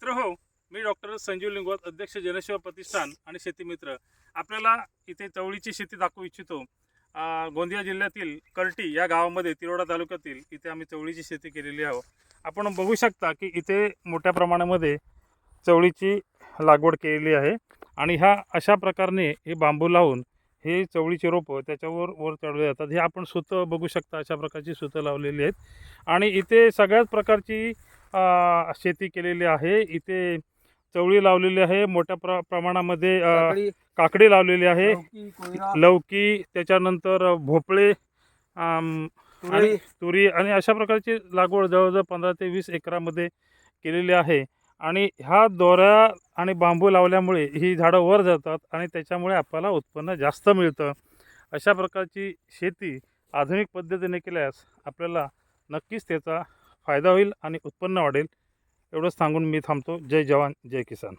मित्र हो, मी डॉक्टर संजीव लिंगवत, अध्यक्ष जनसेवा प्रतिष्ठान आणि शेतीमित्र. आपल्याला इथे चवळीची शेती दाखवू इच्छितो. गोंदिया जिल्ह्यातील कर्टी या गावामध्ये तिरोडा तालुक्यातील इथे आम्ही चवळीची शेती केलेली आहे. आपण बघू शकता की इथे मोठ्या प्रमाणामध्ये चवळीची लागवड केलेली आहे आणि ह्या अशा प्रकारे हे बांबू लावून हे चवळीचे रोपं त्याच्यावर वर चढवले जातात. हे आपण सुतं बघू शकता, अशा प्रकारची सुतं लावलेली आहेत आणि इथे सगळ्याच प्रकारची शेती केलेली आहे. इथे चवळी लावलेली आहे, मोठ्या प्रमाणामध्ये काकडी लावलेली आहे, लौकी, त्याच्यानंतर भोपळे, तुरी आणि अशा प्रकारची लागवड जवळजवळ 15 ते 20 एकरामध्ये केलेली आहे. आणि ह्या दोऱ्या आणि बांबू लावल्यामुळे ही झाडं वर जातात आणि त्याच्यामुळे आपल्याला उत्पन्न जास्त मिळतं. अशा प्रकारची शेती आधुनिक पद्धतीने केल्यास आपल्याला नक्कीच त्याचा फायदा होईल आणि उत्पन्न वाढेल. एवढंच सांगून मी थांबतो. जय जवान, जय किसान.